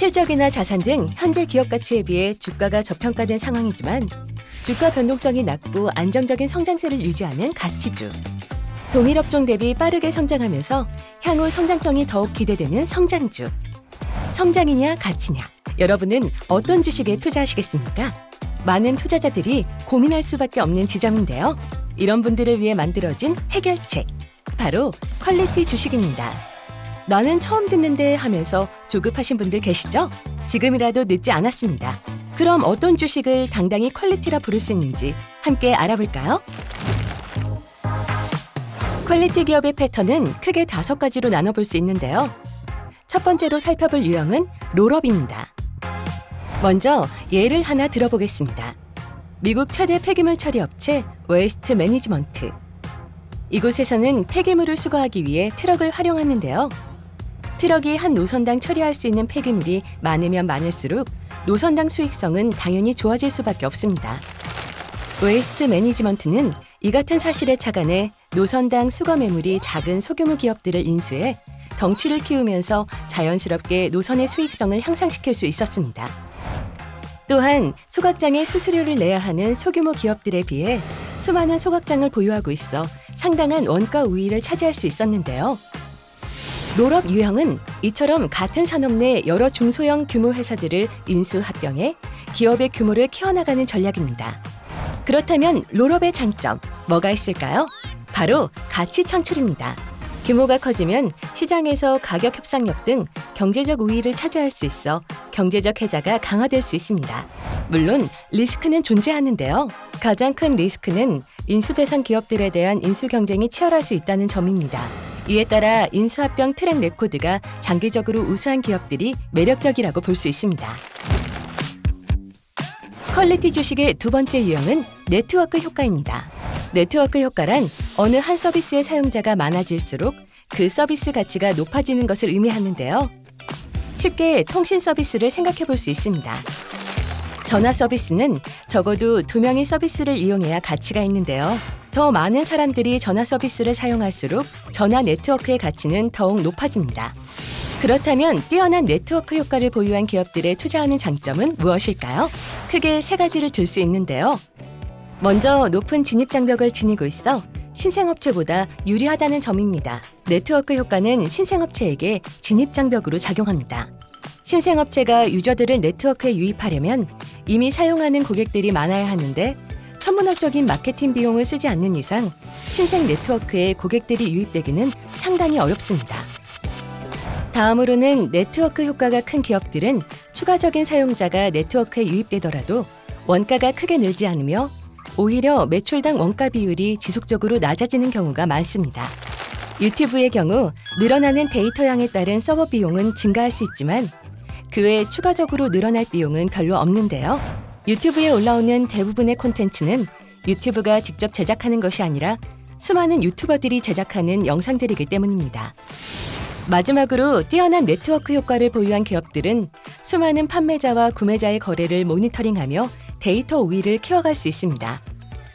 실적이나 자산 등 현재 기업 가치에 비해 주가가 저평가된 상황이지만 주가 변동성이 낮고 안정적인 성장세를 유지하는 가치주. 동일 업종 대비 빠르게 성장하면서 향후 성장성이 더욱 기대되는 성장주. 성장이냐 가치냐, 여러분은 어떤 주식에 투자하시겠습니까? 많은 투자자들이 고민할 수밖에 없는 지점인데요. 이런 분들을 위해 만들어진 해결책, 바로 퀄리티 주식입니다. 나는 처음 듣는데 하면서 조급하신 분들 계시죠? 지금이라도 늦지 않았습니다. 그럼 어떤 주식을 당당히 퀄리티라 부를 수 있는지 함께 알아볼까요? 퀄리티 기업의 패턴은 크게 5가지로 나눠볼 수 있는데요. 첫 번째로 살펴볼 유형은 롤업입니다. 먼저 예를 하나 들어보겠습니다. 미국 최대 폐기물 처리 업체 웨이스트 매니지먼트. 이곳에서는 폐기물을 수거하기 위해 트럭을 활용하는데요. 트럭이 한 노선당 처리할 수 있는 폐기물이 많으면 많을수록 노선당 수익성은 당연히 좋아질 수밖에 없습니다. 웨이스트 매니지먼트는 이 같은 사실에 착안해 노선당 수거 매물이 작은 소규모 기업들을 인수해 덩치를 키우면서 자연스럽게 노선의 수익성을 향상시킬 수 있었습니다. 또한 소각장에 수수료를 내야 하는 소규모 기업들에 비해 수많은 소각장을 보유하고 있어 상당한 원가 우위를 차지할 수 있었는데요. 롤업 유형은 이처럼 같은 산업 내 여러 중소형 규모 회사들을 인수 합병해 기업의 규모를 키워나가는 전략입니다. 그렇다면 롤업의 장점, 뭐가 있을까요? 바로 가치 창출입니다. 규모가 커지면 시장에서 가격 협상력 등 경제적 우위를 차지할 수 있어 경제적 혜자가 강화될 수 있습니다. 물론 리스크는 존재하는데요. 가장 큰 리스크는 인수 대상 기업들에 대한 인수 경쟁이 치열할 수 있다는 점입니다. 이에 따라 인수합병 트랙 레코드가 장기적으로 우수한 기업들이 매력적이라고 볼 수 있습니다. 퀄리티 주식의 두 번째 유형은 네트워크 효과입니다. 네트워크 효과란 어느 한 서비스의 사용자가 많아질수록 그 서비스 가치가 높아지는 것을 의미하는데요. 쉽게 통신 서비스를 생각해 볼 수 있습니다. 전화 서비스는 적어도 2명이 서비스를 이용해야 가치가 있는데요. 더 많은 사람들이 전화 서비스를 사용할수록 전화 네트워크의 가치는 더욱 높아집니다. 그렇다면 뛰어난 네트워크 효과를 보유한 기업들에 투자하는 장점은 무엇일까요? 크게 3가지를 들 수 있는데요. 먼저 높은 진입 장벽을 지니고 있어 신생업체보다 유리하다는 점입니다. 네트워크 효과는 신생업체에게 진입 장벽으로 작용합니다. 신생업체가 유저들을 네트워크에 유입하려면 이미 사용하는 고객들이 많아야 하는데 천문학적인 마케팅 비용을 쓰지 않는 이상 신생 네트워크에 고객들이 유입되기는 상당히 어렵습니다. 다음으로는 네트워크 효과가 큰 기업들은 추가적인 사용자가 네트워크에 유입되더라도 원가가 크게 늘지 않으며 오히려 매출당 원가 비율이 지속적으로 낮아지는 경우가 많습니다. 유튜브의 경우 늘어나는 데이터량에 따른 서버 비용은 증가할 수 있지만 그 외 추가적으로 늘어날 비용은 별로 없는데요. 유튜브에 올라오는 대부분의 콘텐츠는 유튜브가 직접 제작하는 것이 아니라 수많은 유튜버들이 제작하는 영상들이기 때문입니다. 마지막으로 뛰어난 네트워크 효과를 보유한 기업들은 수많은 판매자와 구매자의 거래를 모니터링하며 데이터 우위를 키워갈 수 있습니다.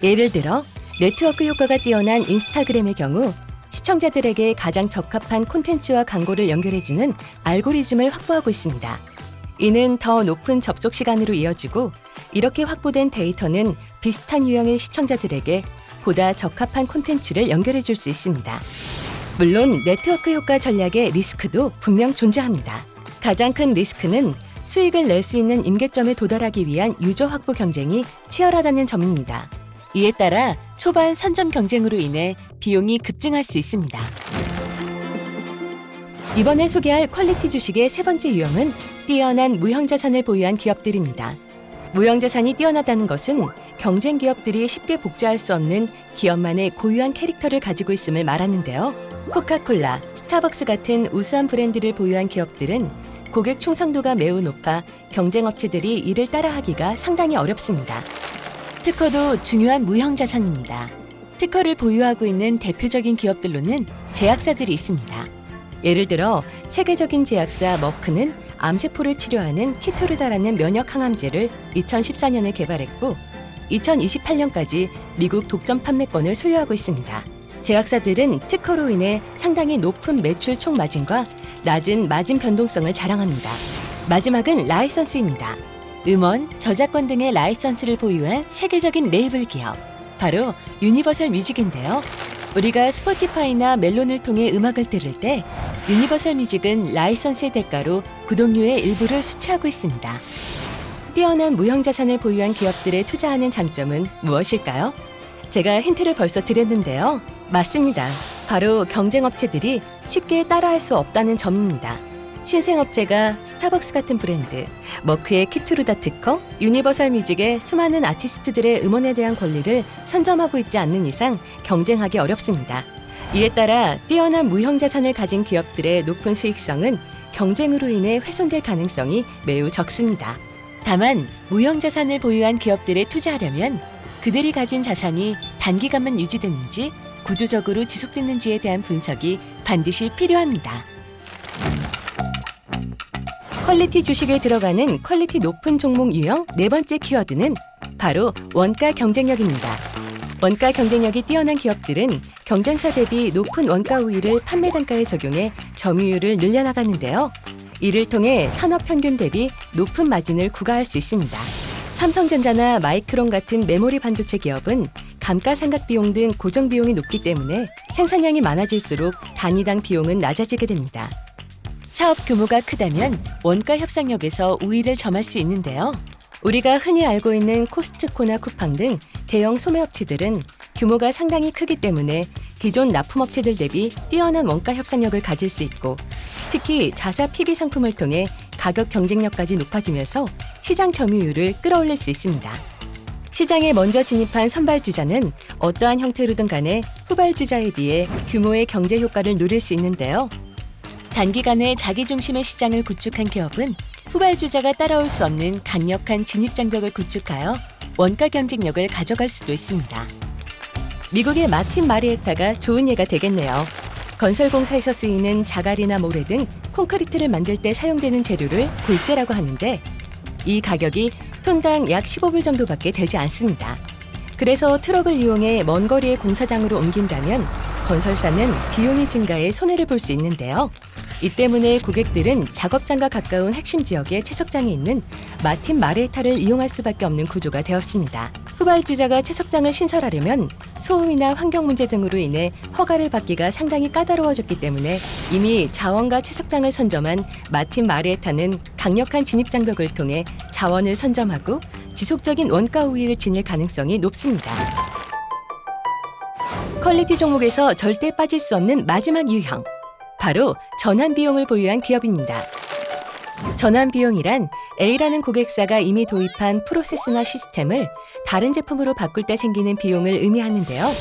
예를 들어 네트워크 효과가 뛰어난 인스타그램의 경우 시청자들에게 가장 적합한 콘텐츠와 광고를 연결해주는 알고리즘을 확보하고 있습니다. 이는 더 높은 접속 시간으로 이어지고 이렇게 확보된 데이터는 비슷한 유형의 시청자들에게 보다 적합한 콘텐츠를 연결해줄 수 있습니다. 물론 네트워크 효과 전략의 리스크도 분명 존재합니다. 가장 큰 리스크는 수익을 낼 수 있는 임계점에 도달하기 위한 유저 확보 경쟁이 치열하다는 점입니다. 이에 따라 초반 선점 경쟁으로 인해 비용이 급증할 수 있습니다. 이번에 소개할 퀄리티 주식의 3번째 유형은 뛰어난 무형자산을 보유한 기업들입니다. 무형자산이 뛰어나다는 것은 경쟁 기업들이 쉽게 복제할 수 없는 기업만의 고유한 캐릭터를 가지고 있음을 말하는데요. 코카콜라, 스타벅스 같은 우수한 브랜드를 보유한 기업들은 고객 충성도가 매우 높아 경쟁 업체들이 이를 따라하기가 상당히 어렵습니다. 특허도 중요한 무형자산입니다. 특허를 보유하고 있는 대표적인 기업들로는 제약사들이 있습니다. 예를 들어 세계적인 제약사 머크는 암세포를 치료하는 키토르다라는 면역 항암제를 2014년에 개발했고 2028년까지 미국 독점 판매권을 소유하고 있습니다. 제약사들은 특허로 인해 상당히 높은 매출 총 마진과 낮은 마진 변동성을 자랑합니다. 마지막은 라이선스입니다. 음원, 저작권 등의 라이선스를 보유한 세계적인 레이블 기업, 바로 유니버설 뮤직인데요. 우리가 스포티파이나 멜론을 통해 음악을 들을 때 유니버설 뮤직은 라이선스의 대가로 구독료의 일부를 수취하고 있습니다. 뛰어난 무형자산을 보유한 기업들에 투자하는 장점은 무엇일까요? 제가 힌트를 벌써 드렸는데요. 맞습니다. 바로 경쟁업체들이 쉽게 따라할 수 없다는 점입니다. 신생업체가 스타벅스 같은 브랜드, 머크의 키투르다 특허, 유니버설 뮤직의 수많은 아티스트들의 음원에 대한 권리를 선점하고 있지 않는 이상 경쟁하기 어렵습니다. 이에 따라 뛰어난 무형자산을 가진 기업들의 높은 수익성은 경쟁으로 인해 훼손될 가능성이 매우 적습니다. 다만 무형자산을 보유한 기업들에 투자하려면 그들이 가진 자산이 단기간만 유지됐는지 구조적으로 지속됐는지에 대한 분석이 반드시 필요합니다. 퀄리티 주식에 들어가는 퀄리티 높은 종목 유형 네 번째 키워드는 바로 원가 경쟁력입니다. 원가 경쟁력이 뛰어난 기업들은 경쟁사 대비 높은 원가 우위를 판매 단가에 적용해 점유율을 늘려나가는데요. 이를 통해 산업 평균 대비 높은 마진을 구가할 수 있습니다. 삼성전자나 마이크론 같은 메모리 반도체 기업은 감가상각 비용 등 고정 비용이 높기 때문에 생산량이 많아질수록 단위당 비용은 낮아지게 됩니다. 사업 규모가 크다면 원가 협상력에서 우위를 점할 수 있는데요. 우리가 흔히 알고 있는 코스트코나 쿠팡 등 대형 소매업체들은 규모가 상당히 크기 때문에 기존 납품업체들 대비 뛰어난 원가 협상력을 가질 수 있고, 특히 자사 PB 상품을 통해 가격 경쟁력까지 높아지면서 시장 점유율을 끌어올릴 수 있습니다. 시장에 먼저 진입한 선발주자는 어떠한 형태로든 간에 후발주자에 비해 규모의 경제 효과를 누릴 수 있는데요. 단기간에 자기 중심의 시장을 구축한 기업은 후발주자가 따라올 수 없는 강력한 진입장벽을 구축하여 원가 경쟁력을 가져갈 수도 있습니다. 미국의 마틴 마리에타가 좋은 예가 되겠네요. 건설공사에서 쓰이는 자갈이나 모래 등 콘크리트를 만들 때 사용되는 재료를 골재라고 하는데, 이 가격이 톤당 약 15불 정도밖에 되지 않습니다. 그래서 트럭을 이용해 먼 거리의 공사장으로 옮긴다면 건설사는 비용이 증가해 손해를 볼 수 있는데요. 이 때문에 고객들은 작업장과 가까운 핵심 지역에 채석장이 있는 마틴 마리에타를 이용할 수밖에 없는 구조가 되었습니다. 후발주자가 채석장을 신설하려면 소음이나 환경 문제 등으로 인해 허가를 받기가 상당히 까다로워졌기 때문에 이미 자원과 채석장을 선점한 마틴 마리에타는 강력한 진입장벽을 통해 자원을 선점하고 지속적인 원가 우위를 지닐 가능성이 높습니다. 퀄리티 종목에서 절대 빠질 수 없는 마지막 유형, 바로 전환 비용을 보유한 기업입니다. 전환 비용이란 A라는 고객사가 이미 도입한 프로세스나 시스템을 다른 제품으로 바꿀 때 생기는 비용을 의미하는데요.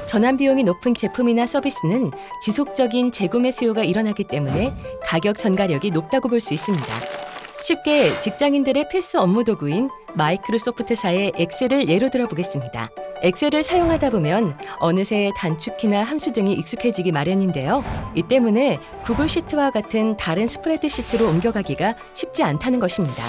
전환 비용이 높은 제품이나 서비스는 지속적인 재구매 수요가 일어나기 때문에 가격 전가력이 높다고 볼 수 있습니다. 쉽게 직장인들의 필수 업무 도구인 마이크로소프트사의 엑셀을 예로 들어보겠습니다. 엑셀을 사용하다 보면 어느새 단축키나 함수 등이 익숙해지기 마련인데요. 이 때문에 구글 시트와 같은 다른 스프레드시트로 옮겨가기가 쉽지 않다는 것입니다.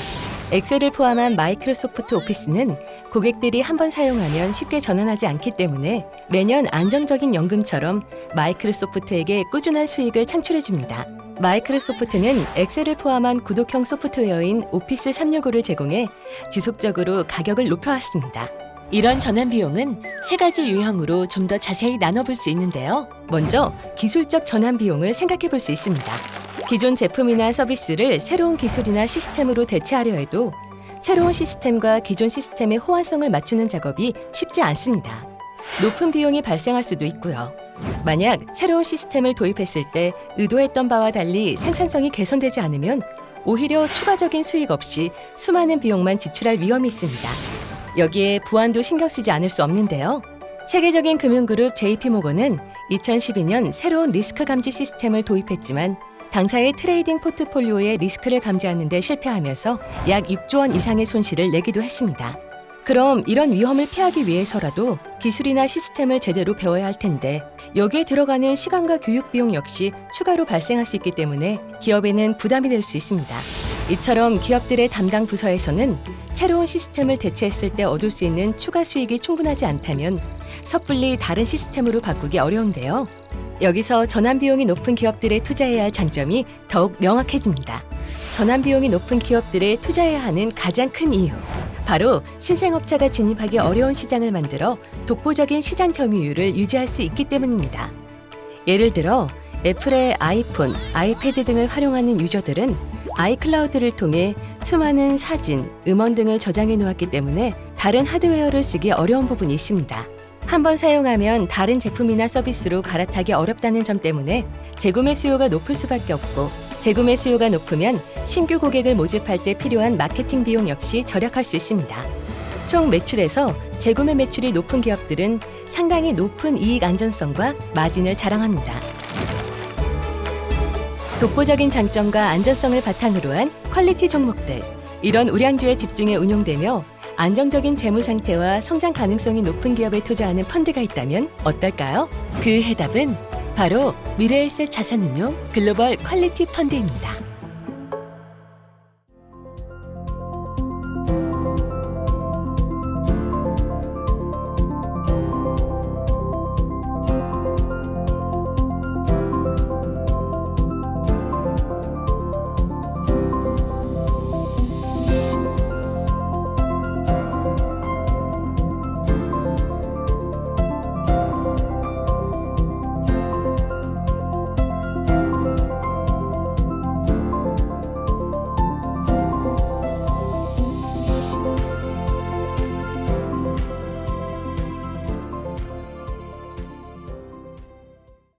엑셀을 포함한 마이크로소프트 오피스는 고객들이 한번 사용하면 쉽게 전환하지 않기 때문에 매년 안정적인 연금처럼 마이크로소프트에게 꾸준한 수익을 창출해줍니다. 마이크로소프트는 엑셀을 포함한 구독형 소프트웨어인 오피스 365를 제공해 지속적으로 가격을 높여왔습니다. 이런 전환 비용은 세 가지 유형으로 좀 더 자세히 나눠볼 수 있는데요. 먼저 기술적 전환 비용을 생각해 볼 수 있습니다. 기존 제품이나 서비스를 새로운 기술이나 시스템으로 대체하려 해도 새로운 시스템과 기존 시스템의 호환성을 맞추는 작업이 쉽지 않습니다. 높은 비용이 발생할 수도 있고요. 만약 새로운 시스템을 도입했을 때 의도했던 바와 달리 생산성이 개선되지 않으면 오히려 추가적인 수익 없이 수많은 비용만 지출할 위험이 있습니다. 여기에 보안도 신경 쓰지 않을 수 없는데요. 세계적인 금융그룹 JP모건은 2012년 새로운 리스크 감지 시스템을 도입했지만 당사의 트레이딩 포트폴리오의 리스크를 감지하는 데 실패하면서 약 6조 원 이상의 손실을 내기도 했습니다. 그럼 이런 위험을 피하기 위해서라도 기술이나 시스템을 제대로 배워야 할 텐데 여기에 들어가는 시간과 교육 비용 역시 추가로 발생할 수 있기 때문에 기업에는 부담이 될 수 있습니다. 이처럼 기업들의 담당 부서에서는 새로운 시스템을 대체했을 때 얻을 수 있는 추가 수익이 충분하지 않다면 섣불리 다른 시스템으로 바꾸기 어려운데요. 여기서 전환 비용이 높은 기업들에 투자해야 할 장점이 더욱 명확해집니다. 전환 비용이 높은 기업들에 투자해야 하는 가장 큰 이유, 바로 신생업체가 진입하기 어려운 시장을 만들어 독보적인 시장 점유율을 유지할 수 있기 때문입니다. 예를 들어 애플의 아이폰, 아이패드 등을 활용하는 유저들은 아이클라우드를 통해 수많은 사진, 음원 등을 저장해 놓았기 때문에 다른 하드웨어를 쓰기 어려운 부분이 있습니다. 한번 사용하면 다른 제품이나 서비스로 갈아타기 어렵다는 점 때문에 재구매 수요가 높을 수밖에 없고, 재구매 수요가 높으면 신규 고객을 모집할 때 필요한 마케팅 비용 역시 절약할 수 있습니다. 총 매출에서 재구매 매출이 높은 기업들은 상당히 높은 이익 안전성과 마진을 자랑합니다. 독보적인 장점과 안전성을 바탕으로 한 퀄리티 종목들, 이런 우량주에 집중해 운용되며 안정적인 재무 상태와 성장 가능성이 높은 기업에 투자하는 펀드가 있다면 어떨까요? 그 해답은 바로 미래에셋 자산운용 글로벌 퀄리티 펀드입니다.